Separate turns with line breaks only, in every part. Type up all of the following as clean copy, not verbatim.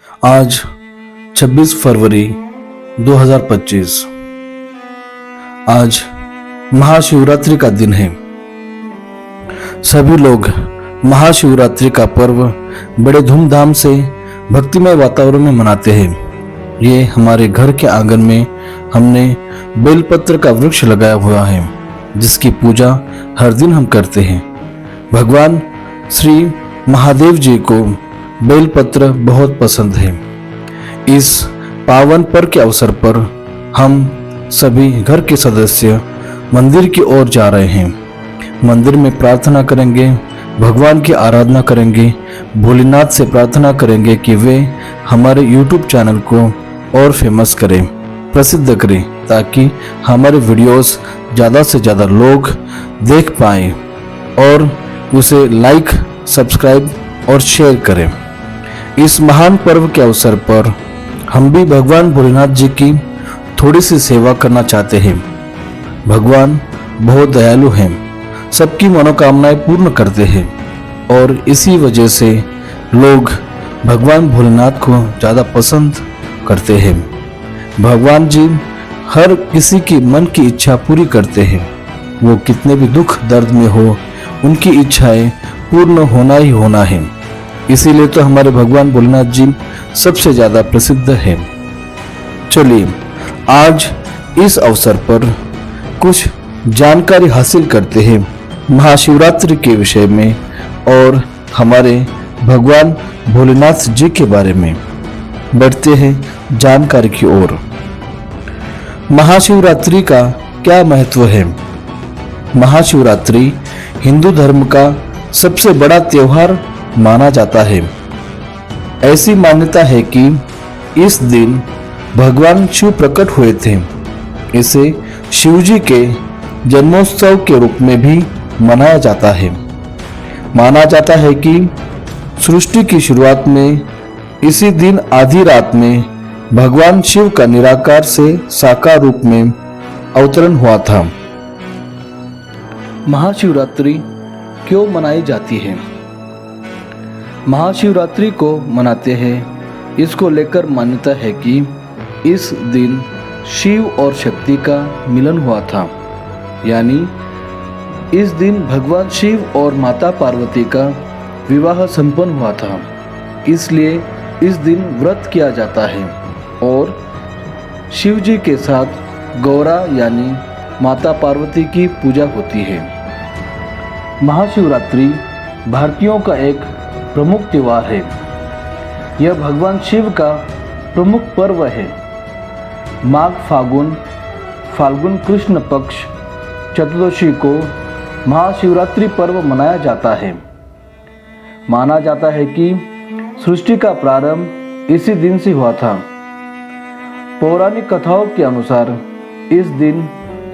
आज 26 फरवरी 2025। आज महाशिवरात्रि का दिन है। सभी लोग महाशिवरात्रि का पर्व बड़े धूमधाम से भक्तिमय वातावरण में मनाते हैं। ये हमारे घर के आंगन में हमने बेलपत्र का वृक्ष लगाया हुआ है, जिसकी पूजा हर दिन हम करते हैं। भगवान श्री महादेव जी को बेलपत्र बहुत पसंद है। इस पावन पर्व के अवसर पर हम सभी घर के सदस्य मंदिर की ओर जा रहे हैं। मंदिर में प्रार्थना करेंगे, भगवान की आराधना करेंगे, भोलेनाथ से प्रार्थना करेंगे कि वे हमारे YouTube चैनल को और फेमस करें, प्रसिद्ध करें, ताकि हमारे वीडियोस ज़्यादा से ज़्यादा लोग देख पाएं और उसे लाइक, सब्सक्राइब और शेयर करें। इस महान पर्व के अवसर पर हम भी भगवान भोलेनाथ जी की थोड़ी सी सेवा करना चाहते हैं। भगवान बहुत दयालु हैं, सबकी मनोकामनाएं पूर्ण करते हैं और इसी वजह से लोग भगवान भोलेनाथ को ज़्यादा पसंद करते हैं। भगवान जी हर किसी की मन की इच्छा पूरी करते हैं। वो कितने भी दुख दर्द में हो, उनकी इच्छाएं पूर्ण होना ही होना है। इसीलिए तो हमारे भगवान भोलेनाथ जी सबसे ज़्यादा प्रसिद्ध हैं। चलिए आज इस अवसर पर कुछ जानकारी हासिल करते हैं महाशिवरात्रि के विषय में और हमारे भगवान भोलेनाथ जी के बारे में। बढ़ते हैं जानकारी की ओर। महाशिवरात्रि का क्या महत्व है? महाशिवरात्रि हिंदू धर्म का सबसे बड़ा त्योहार माना जाता है। ऐसी मान्यता है कि इस दिन भगवान शिव प्रकट हुए थे। इसे शिवजी के जन्मोत्सव के रूप में भी मनाया जाता है। माना जाता है कि सृष्टि की शुरुआत में इसी दिन आधी रात में भगवान शिव का निराकार से साकार रूप में अवतरण हुआ था। महाशिवरात्रि क्यों मनाई जाती है? महाशिवरात्रि को मनाते हैं, इसको लेकर मान्यता है कि इस दिन शिव और शक्ति का मिलन हुआ था। यानी इस दिन भगवान शिव और माता पार्वती का विवाह संपन्न हुआ था। इसलिए इस दिन व्रत किया जाता है और शिव जी के साथ गौरा यानी माता पार्वती की पूजा होती है। महाशिवरात्रि भारतीयों का एक प्रमुख त्योहार है। यह भगवान शिव का प्रमुख पर्व है। माघ फाल्गुन कृष्ण पक्ष चतुर्दशी को महाशिवरात्रि पर्व मनाया जाता है। माना जाता है कि सृष्टि का प्रारंभ इसी दिन से हुआ था। पौराणिक कथाओं के अनुसार इस दिन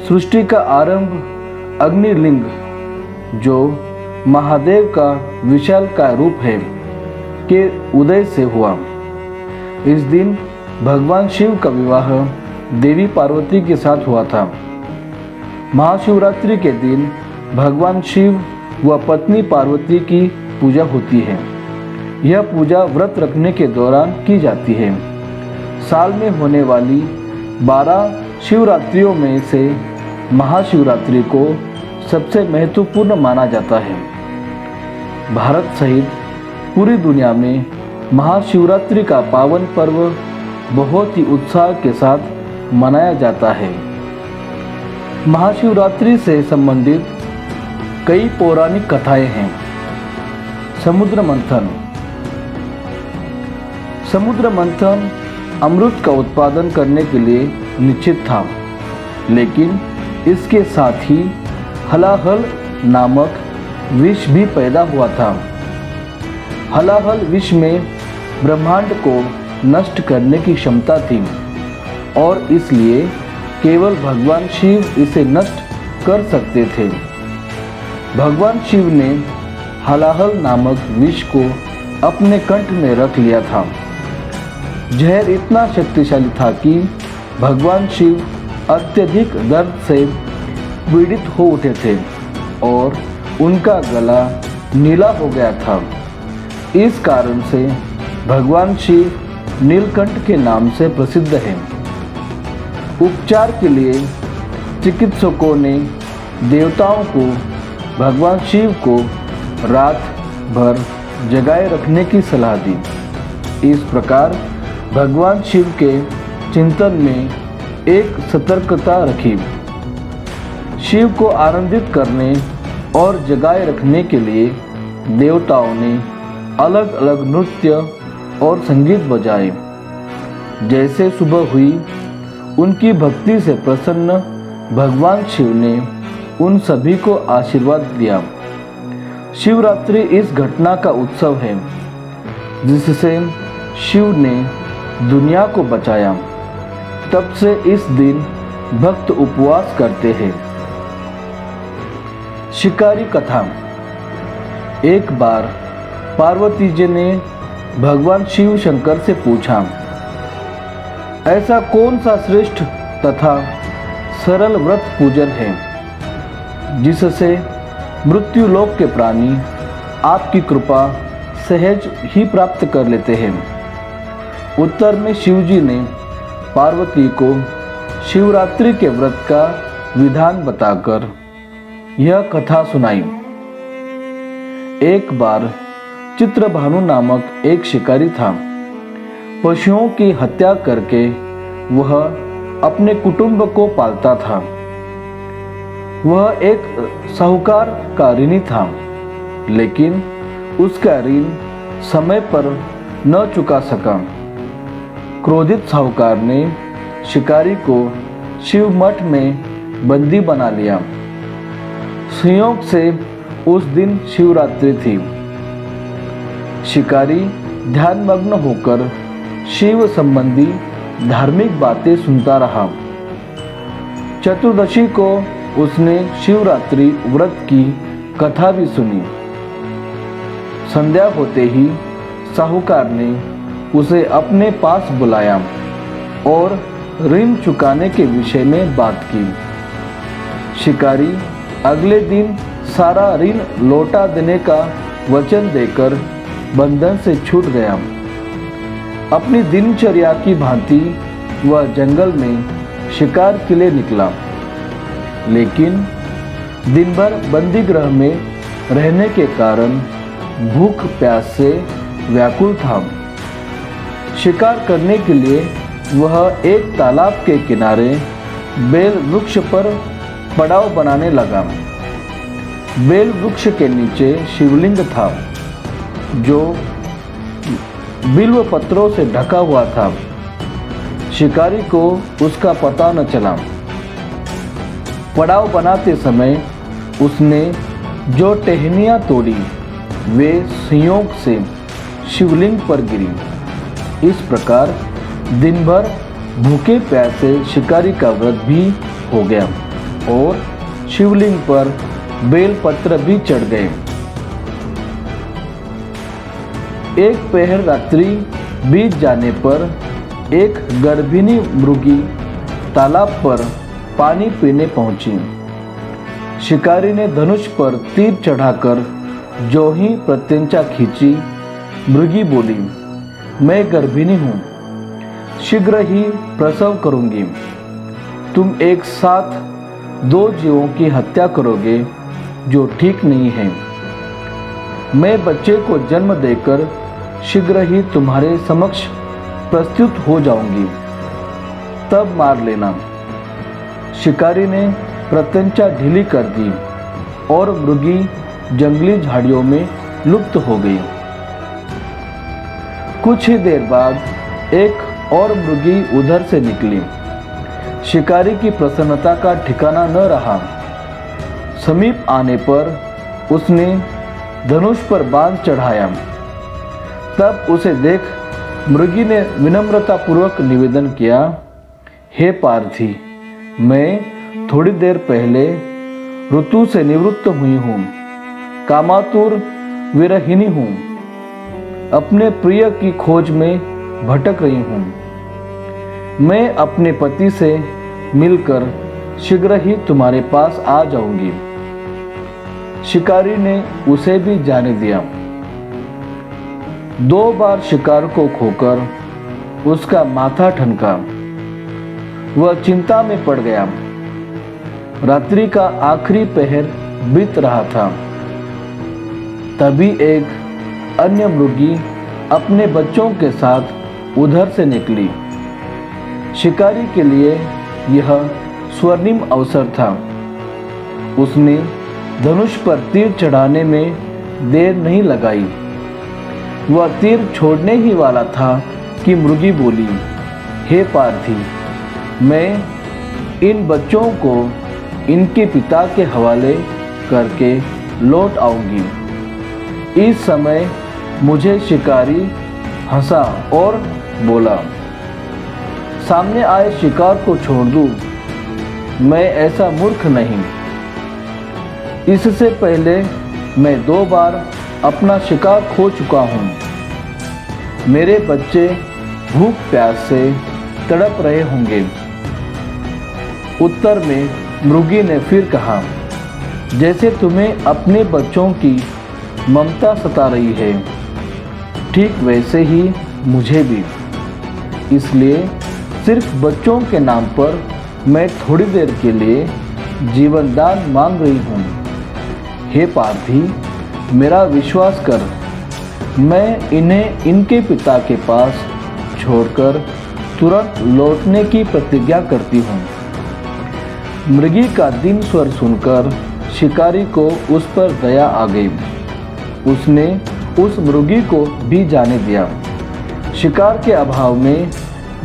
सृष्टि का आरंभ अग्निलिंग, जो महादेव का विशालकाय रूप है, के उदय से हुआ। इस दिन भगवान शिव का विवाह देवी पार्वती के साथ हुआ था। महाशिवरात्रि के दिन भगवान शिव व पत्नी पार्वती की पूजा होती है। यह पूजा व्रत रखने के दौरान की जाती है। साल में होने वाली 12 शिवरात्रियों में से महाशिवरात्रि को सबसे महत्वपूर्ण माना जाता है। भारत सहित पूरी दुनिया में महाशिवरात्रि का पावन पर्व बहुत ही उत्साह के साथ मनाया जाता है। महाशिवरात्रि से संबंधित कई पौराणिक कथाएं हैं। समुद्र मंथन अमृत का उत्पादन करने के लिए निश्चित था, लेकिन इसके साथ ही हलाहल नामक विष भी पैदा हुआ था। हलाहल विष में ब्रह्मांड को नष्ट करने की क्षमता थी और इसलिए केवल भगवान शिव इसे नष्ट कर सकते थे। भगवान शिव ने हलाहल नामक विष को अपने कंठ में रख लिया था। जहर इतना शक्तिशाली था कि भगवान शिव अत्यधिक दर्द से पीड़ित हो उठे थे और उनका गला नीला हो गया था। इस कारण से भगवान शिव नीलकंठ के नाम से प्रसिद्ध है। उपचार के लिए चिकित्सकों ने देवताओं को भगवान शिव को रात भर जगाए रखने की सलाह दी। इस प्रकार भगवान शिव के चिंतन में एक सतर्कता रखी। शिव को आनंदित करने और जगाए रखने के लिए देवताओं ने अलग अलग नृत्य और संगीत बजाए। जैसे सुबह हुई, उनकी भक्ति से प्रसन्न भगवान शिव ने उन सभी को आशीर्वाद दिया। शिवरात्रि इस घटना का उत्सव है जिससे शिव ने दुनिया को बचाया। तब से इस दिन भक्त उपवास करते हैं। शिकारी कथा। एक बार पार्वती जी ने भगवान शिव शंकर से पूछा, ऐसा कौन सा श्रेष्ठ तथा सरल व्रत पूजन है जिससे मृत्युलोक के प्राणी आपकी कृपा सहज ही प्राप्त कर लेते हैं। उत्तर में शिवजी ने पार्वती को शिवरात्रि के व्रत का विधान बताकर यह कथा सुनाई। एक बार चित्रभानु नामक एक शिकारी था। पशुओं की हत्या करके वह अपने कुटुंब को पालता था। वह एक साहूकार का ऋणी था, लेकिन उसका ऋण समय पर न चुका सका। क्रोधित साहूकार ने शिकारी को शिव मठ में बंदी बना लिया। संयोग से उस दिन शिवरात्रि थी। शिकारी ध्यानमग्न होकर शिव संबंधी धार्मिक बातें सुनता रहा। चतुर्दशी को उसने शिवरात्रि व्रत की कथा भी सुनी। संध्या होते ही साहूकार ने उसे अपने पास बुलाया और ऋण चुकाने के विषय में बात की। शिकारी अगले दिन सारा ऋण लौटा देने का वचन देकर बंधन से छूट गया। अपनी दिनचर्या की भांति वह जंगल में शिकार के लिए निकला, लेकिन दिन भर बंदी गृह में रहने के कारण भूख प्यास से व्याकुल था। शिकार करने के लिए वह एक तालाब के किनारे बेल वृक्ष पर पड़ाव बनाने लगा। बेल वृक्ष के नीचे शिवलिंग था जो बिल्व पत्रों से ढका हुआ था। शिकारी को उसका पता न चला। पड़ाव बनाते समय उसने जो टहनियाँ तोड़ी वे संयोग से शिवलिंग पर गिरी। इस प्रकार दिन भर भूखे प्यासे शिकारी का व्रत भी हो गया और शिवलिंग पर बेलपत्र भी चढ़ गए। एक पहर रात्रि बीत जाने पर एक गर्भिणी मृगी तालाब पर पानी पीने पहुंची। शिकारी ने धनुष पर तीर चढ़ाकर जो ही प्रत्यंचा खींची, मृगी बोली, मैं गर्भिणी हूँ, शीघ्र ही प्रसव करूंगी। तुम एक साथ दो जीवों की हत्या करोगे जो ठीक नहीं है। मैं बच्चे को जन्म देकर शीघ्र ही तुम्हारे समक्ष प्रस्तुत हो जाऊंगी, तब मार लेना। शिकारी ने प्रत्यंचा ढीली कर दी और मृगी जंगली झाड़ियों में लुप्त हो गई। कुछ ही देर बाद एक और मृगी उधर से निकली। शिकारी की प्रसन्नता का ठिकाना न रहा। समीप आने पर उसने धनुष पर बाण चढ़ाया। तब उसे देख मृगी ने विनम्रता पूर्वक निवेदन किया, हे पार्थी, मैं थोड़ी देर पहले ऋतु से निवृत्त हुई हूँ, कामातुर विरहिणी हूँ, अपने प्रिय की खोज में भटक रही हूँ। मैं अपने पति से मिलकर शीघ्र ही तुम्हारे पास आ जाऊंगी। शिकारी ने उसे भी जाने दिया। 2 बार शिकार को खोकर उसका माथा ठनका। वह चिंता में पड़ गया। रात्रि का आखिरी पहर बीत रहा था। तभी एक अन्य मृगी अपने बच्चों के साथ उधर से निकली। शिकारी के लिए यह स्वर्णिम अवसर था। उसने धनुष पर तीर चढ़ाने में देर नहीं लगाई। वह तीर छोड़ने ही वाला था कि मृगी बोली, हे पार्थी, मैं इन बच्चों को इनके पिता के हवाले करके लौट आऊंगी। इस समय मुझे शिकारी हंसा और बोला, सामने आए शिकार को छोड़ दूं? मैं ऐसा मूर्ख नहीं। इससे पहले मैं 2 बार अपना शिकार खो चुका हूं। मेरे बच्चे भूख प्यास से तड़प रहे होंगे। उत्तर में मृगी ने फिर कहा, जैसे तुम्हें अपने बच्चों की ममता सता रही है, ठीक वैसे ही मुझे भी। इसलिए सिर्फ बच्चों के नाम पर मैं थोड़ी देर के लिए जीवन दान मांग रही हूँ। हे पार्थी, मेरा विश्वास कर, मैं इन्हें इनके पिता के पास छोड़कर तुरंत लौटने की प्रतिज्ञा करती हूँ। मृगी का दीन स्वर सुनकर शिकारी को उस पर दया आ गई। उसने उस मृगी को भी जाने दिया। शिकार के अभाव में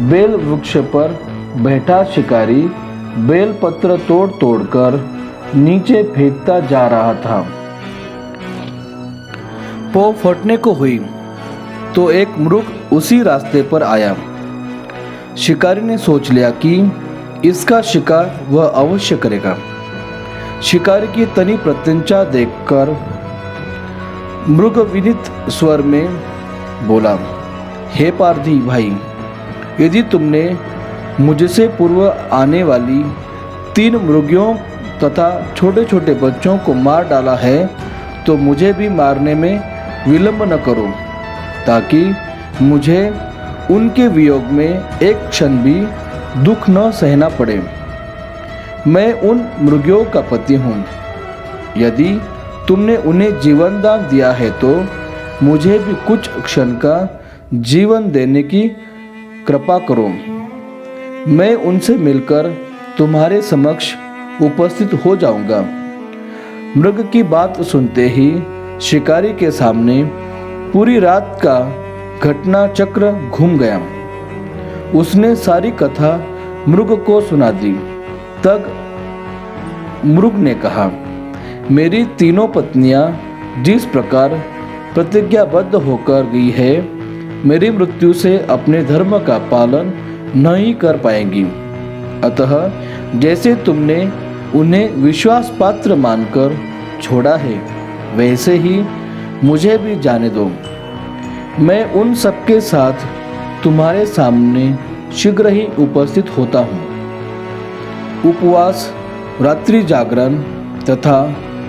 बेल वृक्ष पर बैठा शिकारी बेल पत्र तोड़ तोड़कर नीचे फेंकता जा रहा था। पौ फटने को हुई तो एक मृग उसी रास्ते पर आया। शिकारी ने सोच लिया कि इसका शिकार वह अवश्य करेगा। शिकारी की तनी प्रत्यंचा देखकर मृग विनीत स्वर में बोला, हे पार्थी भाई, यदि तुमने मुझसे पूर्व आने वाली 3 मृगियों तथा छोटे छोटे बच्चों को मार डाला है तो मुझे भी मारने में विलंब न करो, ताकि मुझे उनके वियोग में एक क्षण भी दुख न सहना पड़े। मैं उन मृगियों का पति हूँ। यदि तुमने उन्हें जीवन दान दिया है तो मुझे भी कुछ क्षण का जीवन देने की कृपा करो। मैं उनसे मिलकर तुम्हारे समक्ष उपस्थित हो जाऊंगा। मृग की बात सुनते ही शिकारी के सामने पूरी रात का घटना चक्र घूम गया। उसने सारी कथा मृग को सुना दी। तब मृग ने कहा, मेरी तीनों पत्नियां जिस प्रकार प्रतिज्ञाबद्ध होकर गई है, मेरी मृत्यु से अपने धर्म का पालन नहीं कर पाएंगी। अतः जैसे तुमने उन्हें विश्वास पात्र मानकर छोड़ा है, वैसे ही मुझे भी जाने दो। मैं उन सबके साथ तुम्हारे सामने शीघ्र ही उपस्थित होता हूँ। उपवास, रात्रि जागरण तथा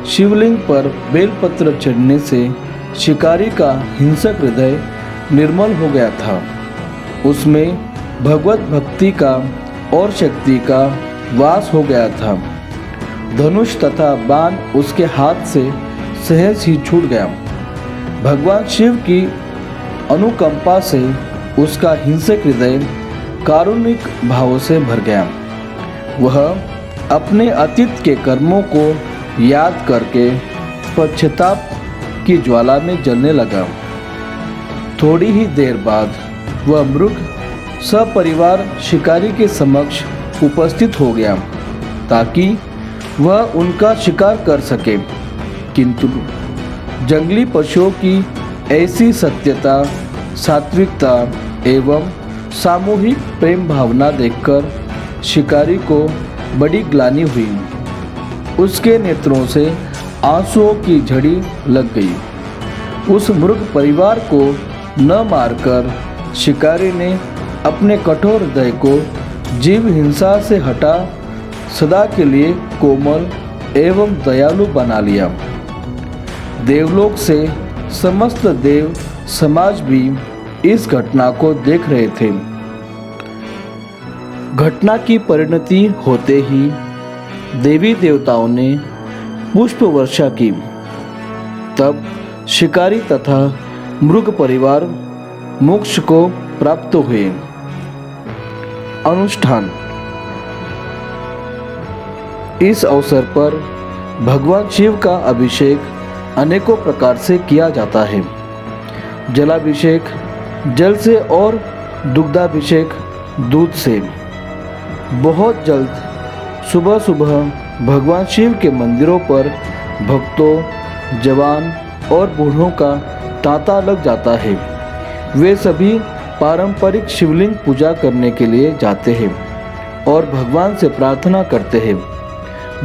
शिवलिंग पर बेलपत्र चढ़ने से शिकारी का हिंसक हृदय निर्मल हो गया था। उसमें भगवत भक्ति का और शक्ति का वास हो गया था। धनुष तथा बाण उसके हाथ से सहज ही छूट गया। भगवान शिव की अनुकंपा से उसका हिंसक हृदय कारुणिक भाव से भर गया। वह अपने अतीत के कर्मों को याद करके पश्चाताप की ज्वाला में जलने लगा। थोड़ी ही देर बाद वह मृग सपरिवार शिकारी के समक्ष उपस्थित हो गया ताकि वह उनका शिकार कर सके, किंतु जंगली पशुओं की ऐसी सत्यता, सात्विकता एवं सामूहिक प्रेम भावना देखकर शिकारी को बड़ी ग्लानि हुई। उसके नेत्रों से आंसुओं की झड़ी लग गई। उस मृग परिवार को न मारकर शिकारी ने अपने कठोर हृदय को जीव हिंसा से हटा सदा के लिए कोमल एवं दयालु बना लिया। देवलोक से समस्त देव समाज भी इस घटना को देख रहे थे। घटना की परिणति होते ही देवी देवताओं ने पुष्प वर्षा की। तब शिकारी तथा मृग परिवार मोक्ष को प्राप्त हुए। अनुष्ठान। इस अवसर पर भगवान शिव का अभिषेक अनेकों प्रकार से किया जाता है। जलाभिषेक जल से और दुग्धाभिषेक दूध से। बहुत जल्द सुबह सुबह भगवान शिव के मंदिरों पर भक्तों, जवान और बूढ़ों का तांता लग जाता है। वे सभी पारंपरिक शिवलिंग पूजा करने के लिए जाते हैं और भगवान से प्रार्थना करते हैं।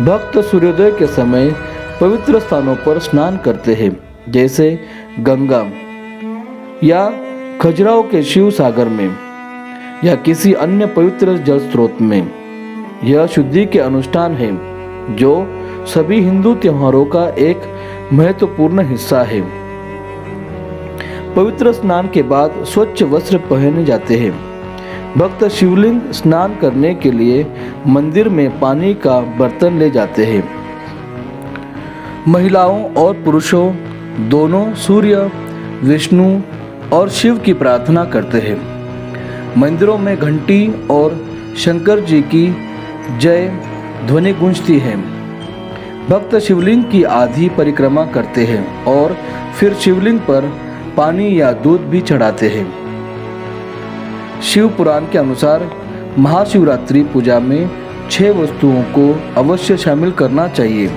भक्त सूर्योदय के समय पवित्र स्थानों पर स्नान करते हैं, जैसे गंगा या खजुराहो के शिव सागर में या किसी अन्य पवित्र जल स्रोत में। यह शुद्धि के अनुष्ठान है जो सभी हिंदू त्योहारों का एक महत्वपूर्ण हिस्सा है। पवित्र स्नान के बाद स्वच्छ वस्त्र पहने जाते हैं। भक्त शिवलिंग स्नान करने के लिए मंदिर में पानी का बर्तन ले जाते हैं। महिलाओं और पुरुषों दोनों सूर्य, विष्णु और शिव की प्रार्थना करते हैं। मंदिरों में घंटी और शंकर जी की जय ध्वनि गूंजती है। भक्त शिवलिंग की आधी परिक्रमा करते हैं और फिर शिवलिंग पर पानी या दूध भी चढ़ाते हैं। शिव पुराण के अनुसार महाशिवरात्रि पूजा में 6 वस्तुओं को अवश्य शामिल करना चाहिए।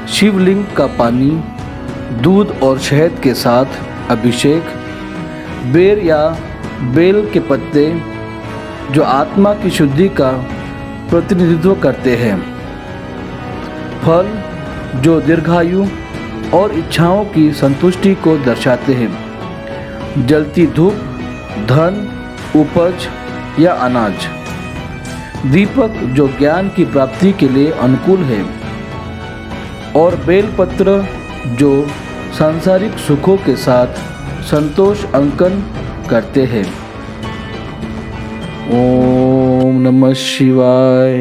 शिवलिंग का पानी, दूध और शहद के साथ अभिषेक, बेर या बेल के पत्ते जो आत्मा की शुद्धि का प्रतिनिधित्व करते हैं, फल जो दीर्घायु और इच्छाओं की संतुष्टि को दर्शाते हैं, जलती धूप, धन, उपज या अनाज, दीपक जो ज्ञान की प्राप्ति के लिए अनुकूल है, और बेलपत्र जो सांसारिक सुखों के साथ संतोष अंकन करते हैं। ओम नमः शिवाय।